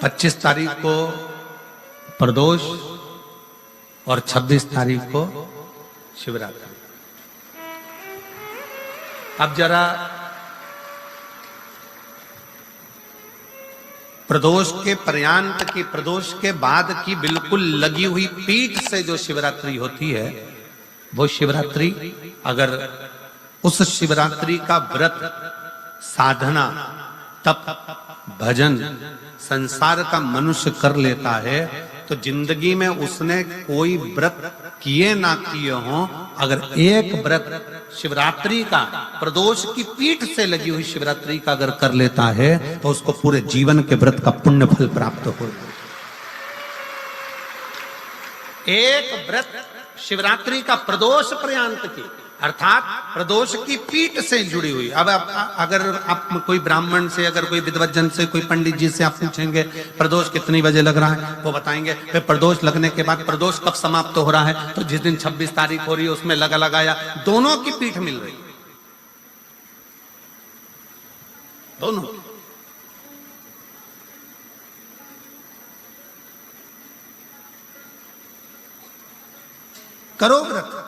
25 तारीख को प्रदोष और 26 तारीख को शिवरात्रि। अब जरा प्रदोष के पर्यांत की, प्रदोष के बाद की बिल्कुल लगी हुई पीठ से जो शिवरात्रि होती है, वो शिवरात्रि अगर उस शिवरात्रि का व्रत, साधना, तप, भजन, संसार का मनुष्य कर लेता है तो जिंदगी में उसने कोई व्रत किए ना किए हो, अगर एक व्रत शिवरात्रि का, प्रदोष की पीठ से लगी हुई शिवरात्रि का अगर कर लेता है तो उसको पूरे जीवन के व्रत का पुण्य फल प्राप्त हो। एक व्रत शिवरात्रि का प्रदोष पर्यंत की, अर्थात प्रदोष की पीठ से जुड़ी हुई। अब अगर आप कोई ब्राह्मण से, अगर कोई विद्वज्जन से, कोई पंडित जी से आप पूछेंगे प्रदोष कितनी बजे लग रहा है, वो बताएंगे। फिर प्रदोष लगने के बाद प्रदोष कब समाप्त हो रहा है, तो जिस दिन 26 तारीख हो रही है उसमें लगाया, दोनों की पीठ मिल रही, दोनों। करो व्रत।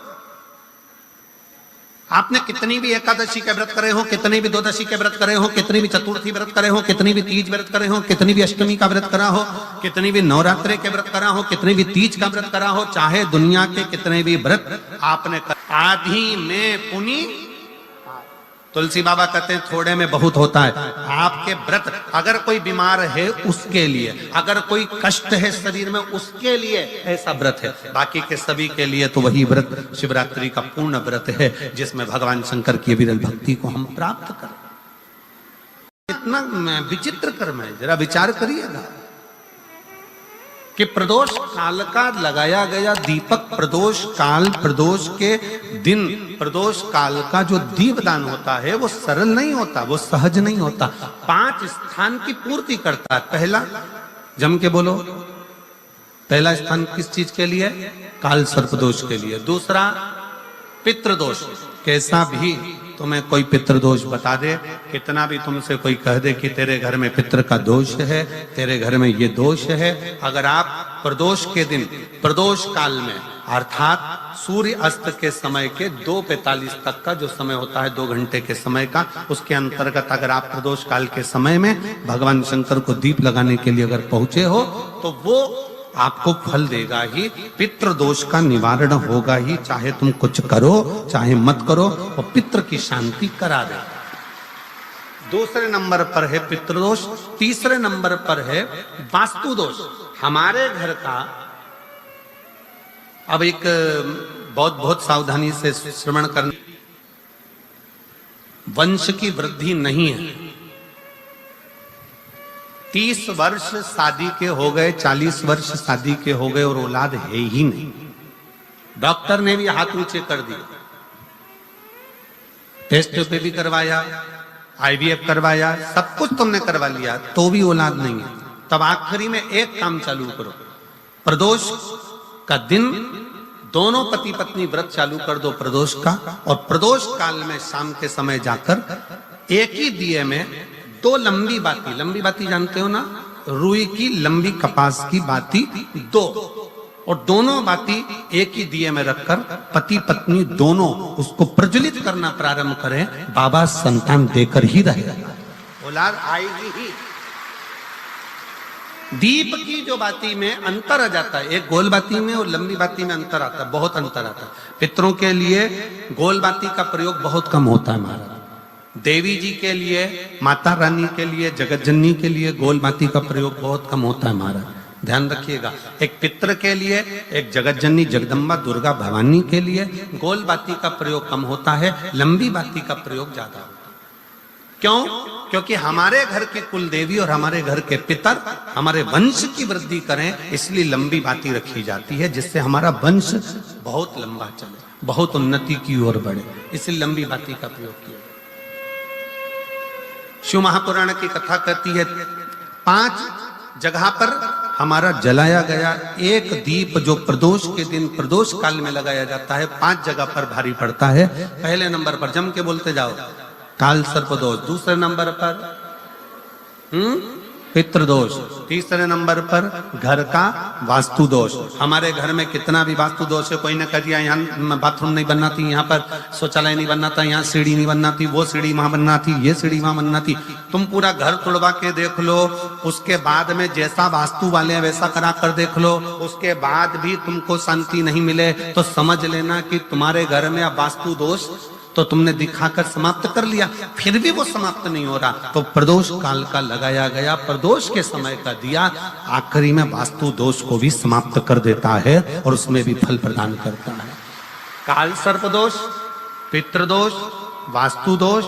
आपने कितनी भी एकादशी के व्रत करे हो, कितनी भी द्वादशी के व्रत करे हो, कितनी भी चतुर्थी व्रत करे हो, कितनी भी तीज व्रत करे हो, कितनी भी अष्टमी का व्रत करा हो, कितनी भी नवरात्रे के व्रत करा हो, कितनी भी तीज का व्रत करा हो, चाहे दुनिया के कितने भी व्रत आपने आधी में पुनी। तुलसी बाबा कहते हैं थोड़े में बहुत होता है। आपके व्रत, अगर कोई बीमार है उसके लिए, अगर कोई कष्ट है शरीर में उसके लिए ऐसा व्रत है, बाकी के सभी के लिए तो वही व्रत शिवरात्रि का पूर्ण व्रत है जिसमें भगवान शंकर की विरल भक्ति को हम प्राप्त करें। इतना विचित्र कर्म है, जरा विचार करिएगा कि प्रदोष काल का लगाया गया दीपक, प्रदोष काल, प्रदोष के दिन, प्रदोष काल का जो दीपदान होता है वो सरल नहीं होता, वो सहज नहीं होता। 5 स्थान की पूर्ति करता है। पहला, जम के बोलो, पहला स्थान किस चीज के लिए? काल सर्पदोष के लिए। दूसरा पितृदोष, कैसा भी तुम्हें कोई पितृदोष बता दे, कितना भी तुमसे कोई कह दे कि तेरे घर में पितृ का दोष है, तेरे घर में ये दोष है, अगर आप प्रदोष के दिन, प्रदोष काल में, अर्थात सूर्य अस्त के समय के 2:45 तक का जो समय होता है, 2 घंटे के समय का, उसके अंतर्गत अगर आप प्रदोष काल के समय में भगवान शंकर को दीप लगाने के लिए अगर पहुंचे हो तो वो आपको फल देगा ही, पितृदोष का निवारण होगा ही, चाहे तुम कुछ करो चाहे मत करो, वो पितृ की शांति करा दे। दूसरे नंबर पर है पितृदोष, तीसरे नंबर पर है वास्तु दोष। हमारे घर का, अब एक बहुत सावधानी से श्रवण करना, वंश की वृद्धि नहीं है। 30 वर्ष शादी के हो गए, 40 वर्ष शादी के हो गए और औलाद है ही नहीं। डॉक्टर ने भी हाथ ऊंचे कर दिए, टेस्ट पे भी करवाया, IVF करवाया, सब कुछ तुमने करवा लिया, तो भी औलाद नहीं है। तब आखिरी में एक काम चालू करो, प्रदोष का दिन दोनों पति पत्नी व्रत चालू कर दो प्रदोष का, और प्रदोष काल में शाम के समय जाकर एक ही दिए में 2 लंबी बाती जानते हो ना, रुई की लंबी कपास की बाती 2, और दोनों बाती एक ही दिए में रखकर पति पत्नी दोनों उसको प्रज्वलित करना प्रारंभ करें, बाबा संतान देकर ही रहेगा, औलाद आएगी ही। दीप की जो बाती में अंतर आ जाता है, एक गोल बाती में और लंबी बाती में अंतर आता है, बहुत अंतर आता है। पितरों के लिए गोल बाती का प्रयोग बहुत कम होता है महाराज, देवी जी के लिए, माता रानी के लिए, जगत जननी के लिए गोल बाती का प्रयोग बहुत कम होता है महाराज, ध्यान रखिएगा। एक पितृ के लिए, एक जगत जननी जगदम्बा दुर्गा भवानी के लिए गोल बाती का प्रयोग कम होता है, लंबी बाती का प्रयोग ज्यादा होता है। क्यों? क्योंकि हमारे घर की कुल देवी और हमारे घर के पितर हमारे वंश की वृद्धि करें, इसलिए लंबी बाती रखी जाती है, जिससे हमारा वंश बहुत लंबा चले, बहुत उन्नति की ओर बढ़े, इसलिए लंबी बाती का प्रयोग किया। शिव महापुराण की कथा कहती है 5 जगह पर हमारा जलाया गया एक दीप जो प्रदोष के दिन, प्रदोष काल में लगाया जाता है, 5 जगह पर भारी पड़ता है। पहले नंबर पर, जम के बोलते जाओ, काल सर्पदोष। दूसरे नंबर पर पितृदोष। तीसरे नंबर पर घर का वास्तु दोष। हमारे घर में कितना भी वास्तु दोष है, कोई ने कह दिया यहाँ बाथरूम नहीं बनना थी, यहाँ पर शौचालय नहीं बनना था, यहाँ सीढ़ी नहीं बनना थी, वो सीढ़ी वहां बनना थी, ये सीढ़ी वहां बनना थी। तुम पूरा घर तुड़वा के देख लो, उसके बाद में जैसा वास्तु वाले हैं वैसा करा कर देख लो, उसके बाद भी तुमको शांति नहीं मिले तो समझ लेना कि तुम्हारे घर में अब वास्तु दोष तो तुमने दिखाकर समाप्त कर लिया, फिर भी वो समाप्त नहीं हो रहा तो प्रदोष काल का लगाया गया प्रदोष के समय का दिया आखिरी में वास्तु दोष को भी समाप्त कर देता है और उसमें भी फल प्रदान करता है। काल सर्प दोष, पितृदोष, वास्तु दोष।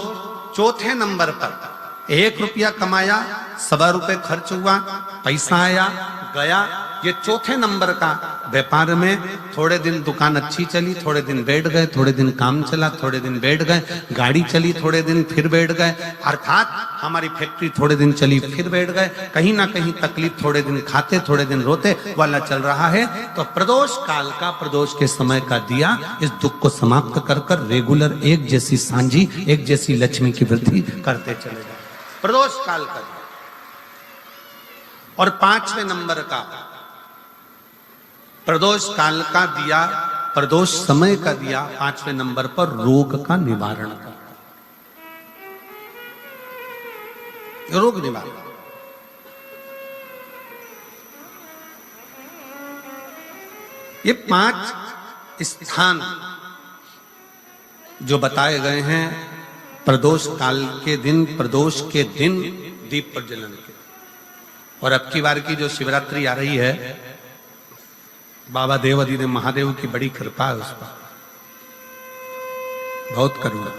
चौथे नंबर पर 1 रुपया कमाया, 1.25 रुपए खर्च हुआ, पैसा आया गया। ये चौथे नंबर का व्यापार में थोड़े दिन दुकान अच्छी चली, थोड़े दिन बैठ गए, थोड़े दिन काम चला, थोड़े दिन बैठ गए, गाड़ी चली थोड़े दिन फिर बैठ गए, अर्थात हमारी फैक्ट्री थोड़े दिन चली फिर बैठ गए, कहीं ना कहीं तकलीफ, थोड़े दिन खाते थोड़े दिन रोते वाला चल रहा है। तो प्रदोष काल का, प्रदोष के समय का दिया इस दुख को समाप्त कर कर रेगुलर एक जैसी सांझी, एक जैसी लक्ष्मी की वृद्धि करते चले गए। प्रदोष काल का दिया। और 5वें नंबर का प्रदोष काल का दिया, प्रदोष समय का दिया 5वें नंबर पर रोग का निवारण का, रोग निवारण। ये 5 स्थान जो बताए गए हैं प्रदोष काल के दिन, प्रदोष के दिन दीप प्रज्वलन के। और अब की बार की जो शिवरात्रि आ रही है, बाबा देवाधिदेव महादेव की बड़ी कृपा है उस पर, बहुत करुणा।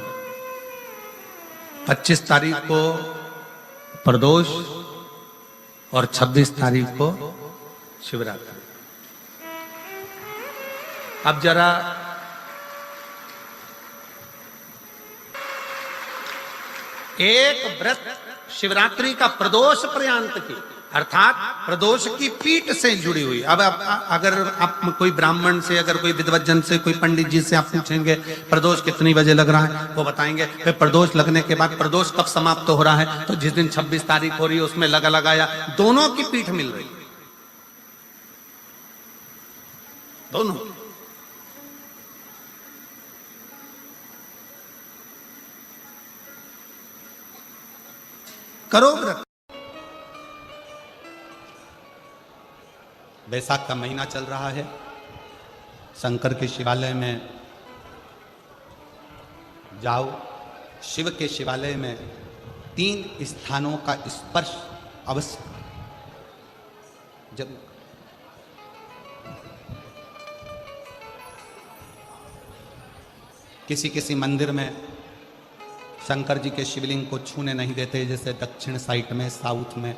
25 तारीख को प्रदोष और 26 तारीख को शिवरात्रि। अब जरा एक व्रत शिवरात्रि का प्रदोष पर्यंत की, अर्थात प्रदोष की पीठ से जुड़ी हुई। अब अगर आप कोई ब्राह्मण से, अगर कोई विद्वज्जन से, कोई पंडित जी से आप पूछेंगे प्रदोष कितनी बजे लग रहा है, वो बताएंगे। फिर प्रदोष लगने के बाद प्रदोष कब समाप्त हो रहा है, तो जिस दिन 26 तारीख हो रही है उसमें लगाया, दोनों की पीठ मिल रही, दोनों। करो व्रत। बैसाख का महीना चल रहा है, शंकर के शिवालय में जाओ, शिव के शिवालय में 3 स्थानों का स्पर्श अवश्य जरूर। किसी मंदिर में शंकर जी के शिवलिंग को छूने नहीं देते, जैसे दक्षिण साइड में, साउथ में,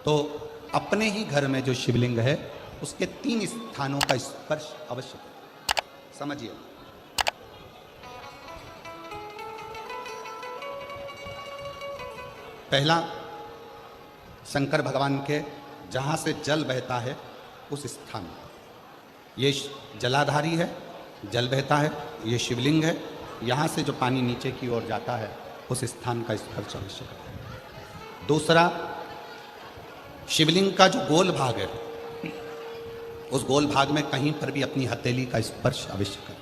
तो अपने ही घर में जो शिवलिंग है उसके 3 स्थानों का स्पर्श अवश्य समझिए। पहला, शंकर भगवान के जहां से जल बहता है उस स्थान, ये जलाधारी है, जल बहता है, ये शिवलिंग है, यहां से जो पानी नीचे की ओर जाता है उस स्थान का स्पर्श अवश्य करें। दूसरा, शिवलिंग का जो गोल भाग है उस गोल भाग में कहीं पर भी अपनी हथेली का स्पर्श अवश्य करें।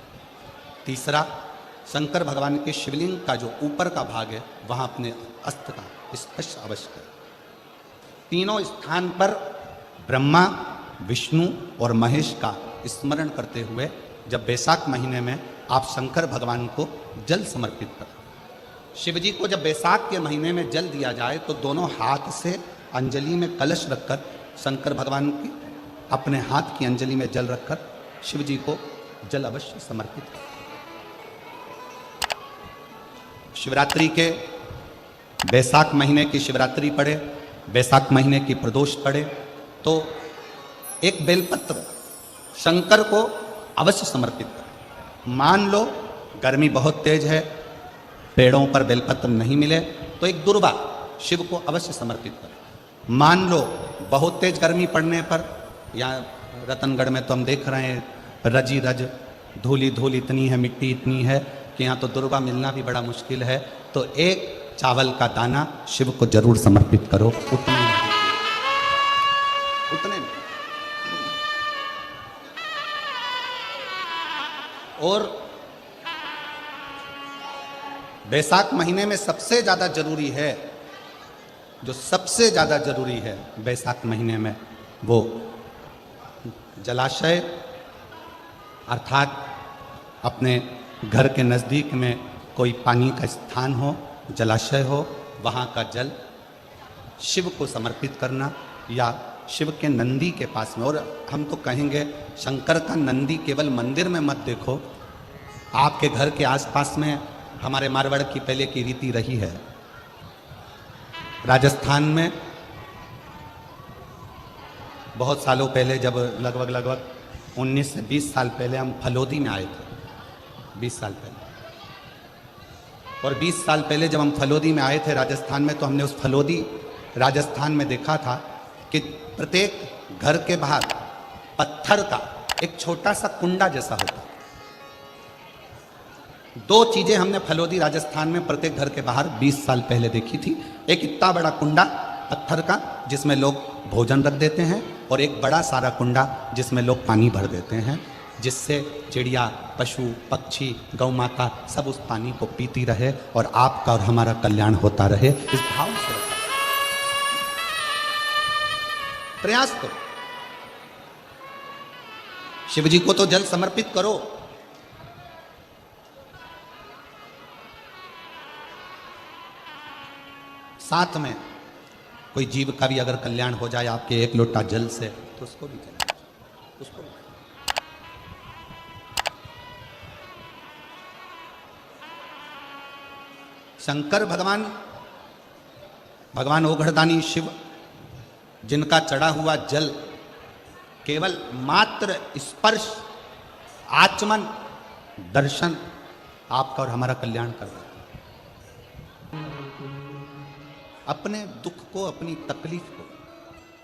तीसरा, शंकर भगवान के शिवलिंग का जो ऊपर का भाग है वहां अपने अस्त्र का स्पर्श अवश्य करें। तीनों स्थान पर ब्रह्मा, विष्णु और महेश का स्मरण करते हुए जब बैसाख महीने में आप शंकर भगवान को जल समर्पित करें। शिव जी को जब बैसाख के महीने में जल दिया जाए तो दोनों हाथ से अंजलि में कलश रखकर शंकर भगवान की अपने हाथ की अंजलि में जल रखकर शिव जी को जल अवश्य समर्पित करें। शिवरात्रि के बैसाख महीने की शिवरात्रि पड़े, बैसाख महीने की प्रदोष पड़े तो एक बेलपत्र शंकर को अवश्य समर्पित करें। मान लो गर्मी बहुत तेज है, पेड़ों पर बेलपत्र नहीं मिले तो एक दुर्वा शिव को अवश्य समर्पित करें। मान लो बहुत तेज गर्मी पड़ने पर, यहाँ रतनगढ़ में तो हम देख रहे हैं रजी रज, धूली धूल इतनी है, मिट्टी इतनी है कि यहाँ तो दुर्वा मिलना भी बड़ा मुश्किल है, तो एक चावल का दाना शिव को जरूर समर्पित करो, उतनी उतने में। और बैसाख महीने में सबसे ज्यादा जरूरी है, जो सबसे ज्यादा जरूरी है बैसाख महीने में, वो जलाशय अर्थात अपने घर के नज़दीक में कोई पानी का स्थान हो, जलाशय हो, वहाँ का जल शिव को समर्पित करना, या शिव के नंदी के पास में। और हम तो कहेंगे शंकर का नंदी केवल मंदिर में मत देखो, आपके घर के आसपास में हमारे मारवाड़ की पहले की रीति रही है। राजस्थान में बहुत सालों पहले, जब लगभग 19 से 20 साल पहले हम फलोदी में आए थे, 20 साल पहले, और 20 साल पहले जब हम फलोदी में आए थे राजस्थान में, तो हमने उस फलोदी राजस्थान में देखा था कि प्रत्येक घर के बाहर पत्थर का एक छोटा सा कुंडा जैसा होता। दो चीजें हमने फलोदी राजस्थान में प्रत्येक घर के बाहर 20 साल पहले देखी थी। एक इतना बड़ा कुंडा पत्थर का जिसमें लोग भोजन रख देते हैं, और एक बड़ा सारा कुंडा जिसमें लोग पानी भर देते हैं, जिससे चिड़िया, पशु, पक्षी, गौ माता सब उस पानी को पीती रहे और आपका और हमारा कल्याण होता रहे। इस भाव से प्रयास करो। शिव जी को तो जल समर्पित करो, साथ में कोई जीव का भी अगर कल्याण हो जाए आपके एक लोटा जल से, तो उसको भी कल्याण, उसको भी। शंकर भगवान ओघड़दानी शिव, जिनका चढ़ा हुआ जल केवल मात्र स्पर्श, आचमन, दर्शन आपका और हमारा कल्याण कर रहा है। अपने दुख को, अपनी तकलीफ को,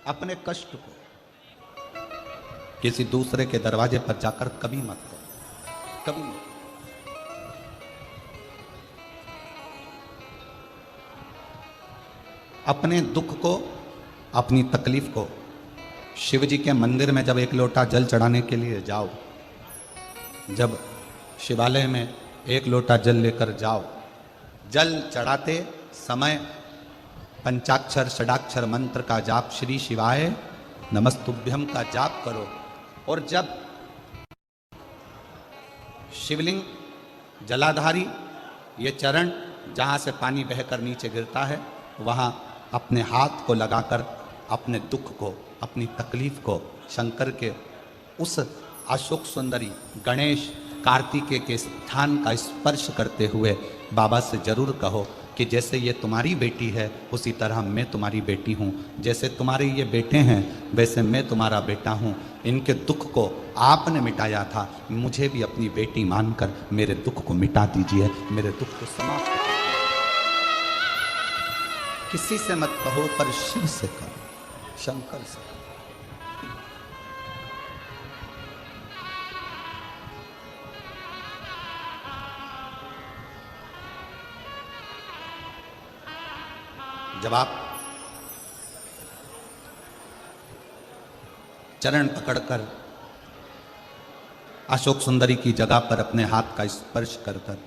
अपने कष्ट को किसी दूसरे के दरवाजे पर जाकर कभी मत करो, कभी मत। अपने दुख को, अपनी तकलीफ को शिव जी के मंदिर में जब एक लोटा जल चढ़ाने के लिए जाओ, जब शिवालय में एक लोटा जल लेकर जाओ, जल चढ़ाते समय पंचाक्षर षडाक्षर मंत्र का जाप, श्री शिवाय नमस्तुभ्यम का जाप करो। और जब शिवलिंग, जलाधारी, ये चरण जहाँ से पानी बहकर नीचे गिरता है, वहाँ अपने हाथ को लगाकर अपने दुख को, अपनी तकलीफ को शंकर के उस अशोक सुंदरी गणेश कार्तिकेय के स्थान का स्पर्श करते हुए बाबा से जरूर कहो कि जैसे ये तुम्हारी बेटी है, उसी तरह मैं तुम्हारी बेटी हूँ। जैसे तुम्हारे ये बेटे हैं, वैसे मैं तुम्हारा बेटा हूँ। इनके दुख को आपने मिटाया था, मुझे भी अपनी बेटी मानकर मेरे दुख को मिटा दीजिए, मेरे दुख को समाप्त कर। किसी से मत कहो, पर शिव से कहो, शंकर से। जब आप चरण पकड़कर अशोक सुंदरी की जगह पर अपने हाथ का स्पर्श कर कर,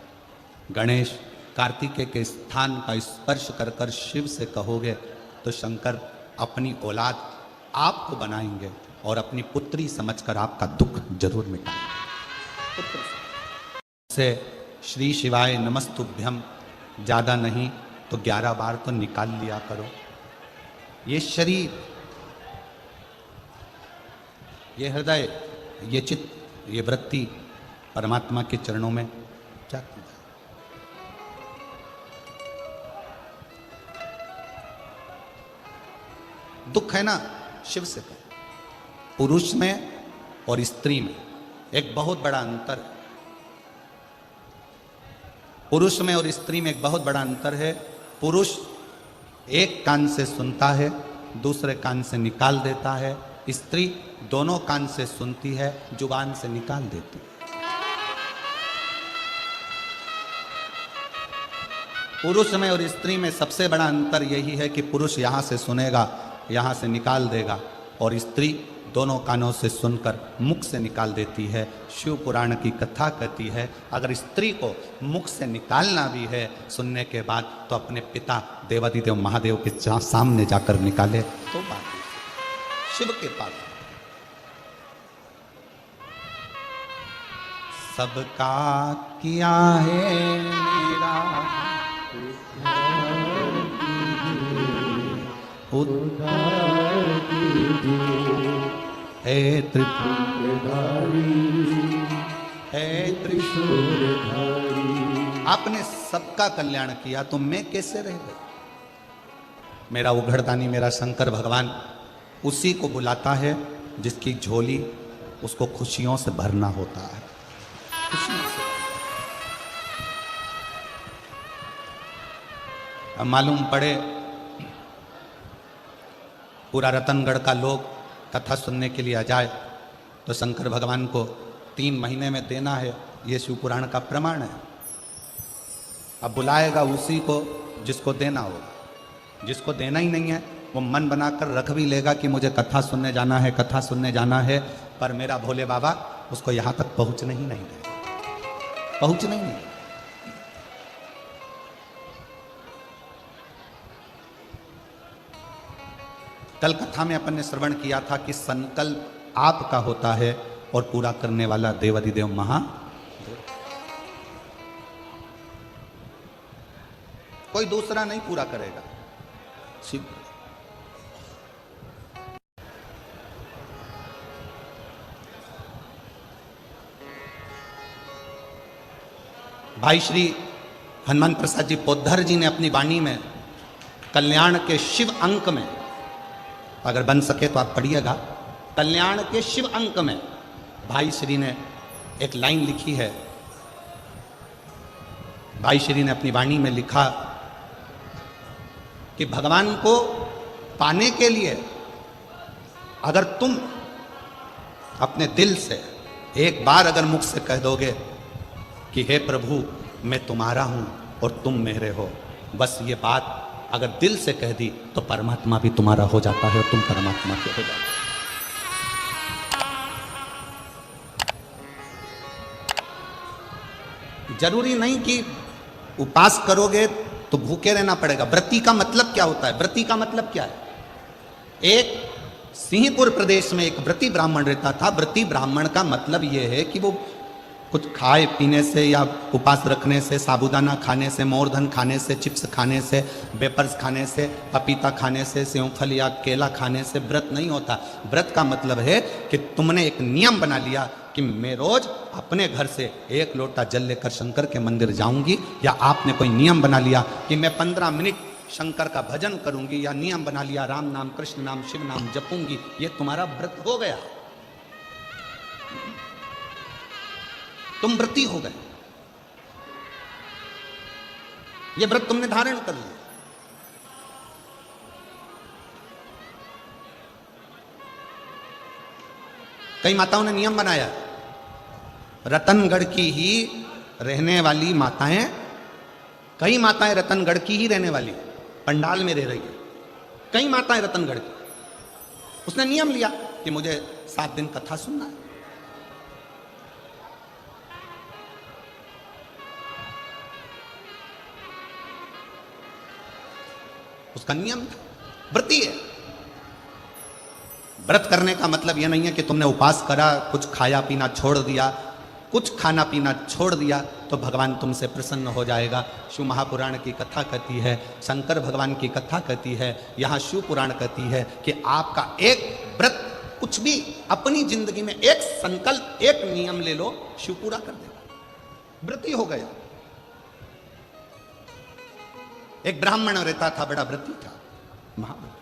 गणेश कार्तिकेय के स्थान का स्पर्श कर कर शिव से कहोगे, तो शंकर अपनी औलाद आपको बनाएंगे और अपनी पुत्री समझकर आपका दुख जरूर मिटाएंगे। से श्री शिवाय नमस्तुभ्यम ज़्यादा नहीं तो 11 बार तो निकाल लिया करो। ये शरीर, ये हृदय, ये चित्त, ये वृत्ति परमात्मा के चरणों में जाती है। दुख है ना, शिव से कहो। पुरुष में और स्त्री में एक बहुत बड़ा अंतर है। पुरुष में और स्त्री में एक बहुत बड़ा अंतर है। पुरुष एक कान से सुनता है, दूसरे कान से निकाल देता है। स्त्री दोनों कान से सुनती है, जुबान से निकाल देती है। पुरुष में और स्त्री में सबसे बड़ा अंतर यही है कि पुरुष यहां से सुनेगा, यहां से निकाल देगा, और स्त्री दोनों कानों से सुनकर मुख से निकाल देती है। शिव पुराण की कथा कहती है अगर स्त्री को मुख से निकालना भी है सुनने के बाद तो अपने पिता देवादिदेव महादेव के सामने जाकर निकाले तो बात शिव के पास। सबका किया है मेरा उद्धार हे त्रिपुरधारी हे त्रिशूलधारी। आपने सबका कल्याण किया तो मैं कैसे रह गई। मेरा उघड़दानी मेरा शंकर भगवान उसी को बुलाता है जिसकी झोली उसको खुशियों से भरना होता है। खुशियों से अब मालूम पड़े पूरा रतनगढ़ का लोग कथा सुनने के लिए आ जाए तो शंकर भगवान को 3 महीने में देना है, ये शिव पुराण का प्रमाण है। अब बुलाएगा उसी को जिसको देना होगा। जिसको देना ही नहीं है वो मन बनाकर रख भी लेगा कि मुझे कथा सुनने जाना है, कथा सुनने जाना है, पर मेरा भोले बाबा उसको यहां तक पहुंचने ही नहीं देगा, पहुंचने ही नहीं। कल कथा में अपन ने श्रवण किया था कि संकल्प आपका होता है और पूरा करने वाला देवादिदेव महादेव, कोई दूसरा नहीं पूरा करेगा, शिव। भाई श्री हनुमान प्रसाद जी पोद्धर जी ने अपनी वाणी में कल्याण के शिव अंक में, अगर बन सके तो आप पढ़िएगा, कल्याण के शिव अंक में भाई श्री ने एक लाइन लिखी है। भाई श्री ने अपनी वाणी में लिखा कि भगवान को पाने के लिए अगर तुम अपने दिल से एक बार अगर मुख से कह दोगे कि हे प्रभु मैं तुम्हारा हूं और तुम मेरे हो, बस ये बात अगर दिल से कह दी तो परमात्मा भी तुम्हारा हो जाता है और तुम परमात्मा के हो जाते हो। जरूरी नहीं कि उपास करोगे तो भूखे रहना पड़ेगा। व्रती का मतलब क्या होता है? व्रती का मतलब क्या है? एक सिंहपुर प्रदेश में एक व्रती ब्राह्मण रहता था। व्रती ब्राह्मण का मतलब यह है कि वो कुछ खाए पीने से या उपास रखने से, साबूदाना खाने से, मोरधन खाने से, चिप्स खाने से, वेपर्स खाने से, पपीता खाने से, सेवफल या केला खाने से व्रत नहीं होता। व्रत का मतलब है कि तुमने एक नियम बना लिया कि मैं रोज अपने घर से 1 लोटा जल लेकर शंकर के मंदिर जाऊंगी, या आपने कोई नियम बना लिया कि मैं 15 मिनट शंकर का भजन करूंगी, या नियम बना लिया राम नाम कृष्ण नाम शिव नाम जपूंगी, ये तुम्हारा व्रत हो गया, तुम व्रती हो गए। ये व्रत तुमने धारण कर लिया। कई माताओं ने नियम बनाया, रतनगढ़ की ही रहने वाली माताएं, कई माताएं रतनगढ़ की ही रहने वाली पंडाल में रह रही है, कई माताएं रतनगढ़ की। उसने नियम लिया कि मुझे 7 दिन कथा सुनना है। उसका नियम था, व्रती है। व्रत करने का मतलब यह नहीं है कि तुमने उपास करा, कुछ खाया पीना छोड़ दिया, कुछ खाना पीना छोड़ दिया तो भगवान तुमसे प्रसन्न हो जाएगा। शिव महापुराण की कथा कहती है, शंकर भगवान की कथा कहती है, यहाँ शिव पुराण कहती है कि आपका एक व्रत, कुछ भी अपनी जिंदगी में एक संकल्प, एक नियम ले लो, शिव पूरा कर देगा, व्रती हो गया। एक ब्राह्मण रहता था, बड़ा व्रती था, महाव्रती।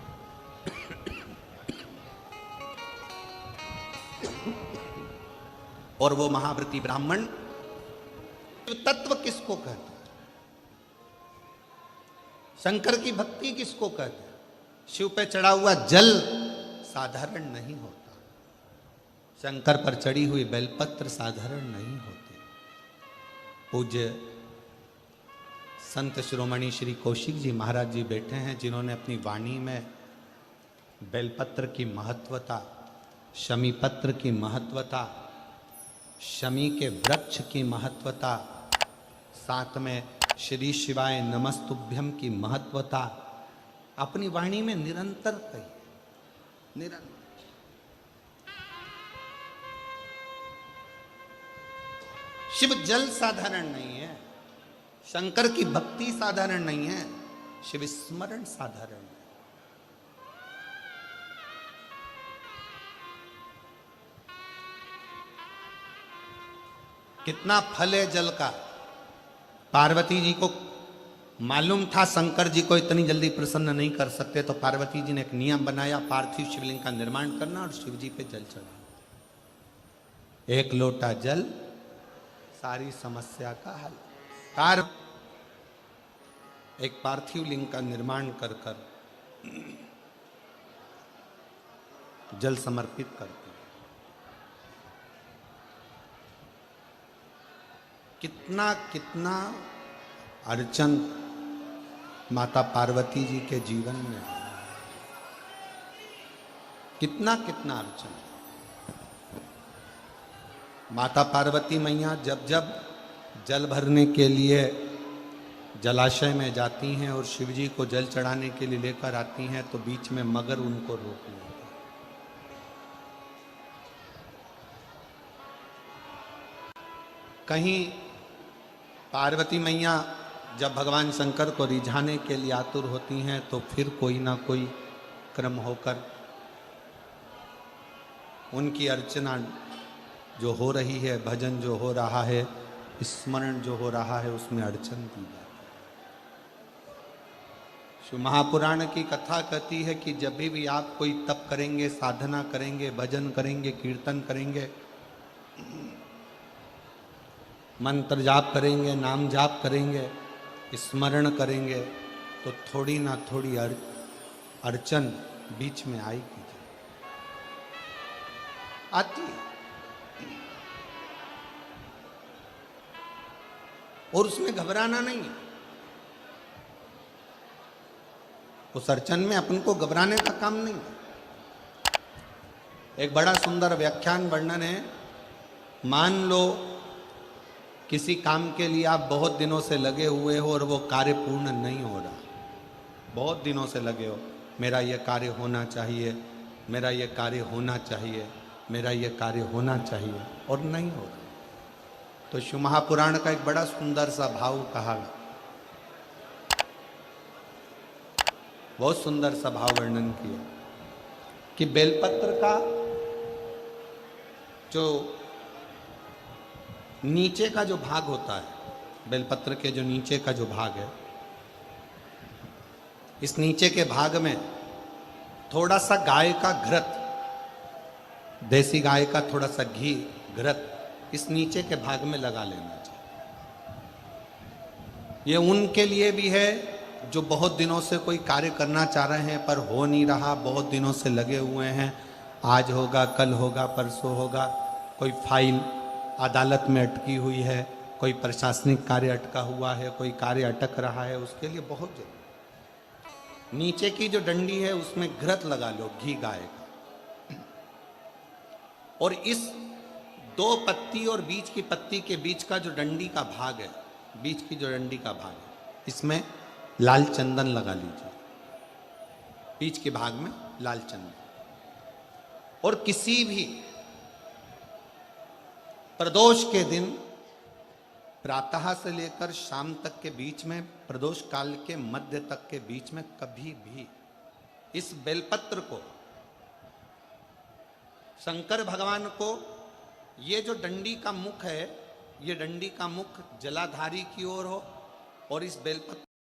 और वो महाव्रती ब्राह्मण तत्व किसको कहते हैं? शंकर की भक्ति किसको कहते हैं? शिव पे चढ़ा हुआ जल साधारण नहीं होता, शंकर पर चढ़ी हुई बेलपत्र साधारण नहीं होती। पूज्य संत शिरोमणि श्री कौशिक जी महाराज जी बैठे हैं, जिन्होंने अपनी वाणी में बेलपत्र की महत्वता, शमी पत्र की महत्वता, शमी के वृक्ष की महत्वता, साथ में श्री शिवाय नमस्तुभ्यम की महत्वता अपनी वाणी में निरंतर कही। निरंतर शिव जल साधारण नहीं है, शंकर की भक्ति साधारण नहीं है, शिव स्मरण साधारण है। कितना फल है जल का। पार्वती जी को मालूम था शंकर जी को इतनी जल्दी प्रसन्न नहीं कर सकते, तो पार्वती जी ने एक नियम बनाया, पार्थिव शिवलिंग का निर्माण करना और शिव जी पे जल चढ़ाना। एक लोटा जल सारी समस्या का हल। एक पार्थिव लिंग का निर्माण कर कर जल समर्पित करते। कितना कितना अर्चन माता पार्वती जी के जीवन में, कितना कितना अर्चन। माता पार्वती मैया जब जब जल भरने के लिए जलाशय में जाती हैं और शिव जी को जल चढ़ाने के लिए लेकर आती हैं, तो बीच में मगर उनको रोक लेता। कहीं पार्वती मैया जब भगवान शंकर को रिझाने के लिए आतुर होती हैं, तो फिर कोई ना कोई क्रम होकर उनकी अर्चना जो हो रही है, भजन जो हो रहा है, स्मरण जो हो रहा है, उसमें अड़चन दी जाती है। शिव महापुराण की कथा कहती है कि जब भी आप कोई तप करेंगे, साधना करेंगे, भजन करेंगे, कीर्तन करेंगे, मंत्र जाप करेंगे, नाम जाप करेंगे, स्मरण करेंगे, तो थोड़ी ना थोड़ी अड़चन बीच में आएगी, आती है। और उसमें घबराना नहीं है। उस अड़चन में अपन को घबराने का काम नहीं है। एक बड़ा सुंदर व्याख्यान वर्णन है। मान लो किसी काम के लिए आप बहुत दिनों से लगे हुए हो और वो कार्य पूर्ण नहीं हो रहा, बहुत दिनों से लगे हो, मेरा ये कार्य होना चाहिए, मेरा ये कार्य होना चाहिए, मेरा ये कार्य होना चाहिए, और नहीं हो रहा। तो शिव महापुराण का एक बड़ा सुंदर सा भाव कहा, बहुत सुंदर सा भाव वर्णन किया कि बेलपत्र का जो नीचे का जो भाग होता है, बेलपत्र के जो नीचे का जो भाग है, इस नीचे के भाग में थोड़ा सा गाय का घृत, देसी गाय का थोड़ा सा घी घृत इस नीचे के भाग में लगा लेना चाहिए। ये उनके लिए भी है जो बहुत दिनों से कोई कार्य करना चाह रहे हैं पर हो नहीं रहा, बहुत दिनों से लगे हुए हैं, आज होगा, कल होगा, परसों होगा, कोई फाइल अदालत में अटकी हुई है, कोई प्रशासनिक कार्य अटका हुआ है, कोई कार्य अटक रहा है, उसके लिए बहुत जरूरी। नीचे की जो डंडी है उसमें घृत लगा लो, घी गाय का, और इस दो पत्ती और बीच की पत्ती के बीच का जो डंडी का भाग है, बीच की जो डंडी का भाग है, इसमें लाल चंदन लगा लीजिए, बीच के भाग में लाल चंदन। और किसी भी प्रदोष के दिन प्रातः से लेकर शाम तक के बीच में, प्रदोष काल के मध्य तक के बीच में कभी भी इस बेलपत्र को शंकर भगवान को, ये जो डंडी का मुख है, ये डंडी का मुख जलाधारी की ओर हो और इस बेलपत्र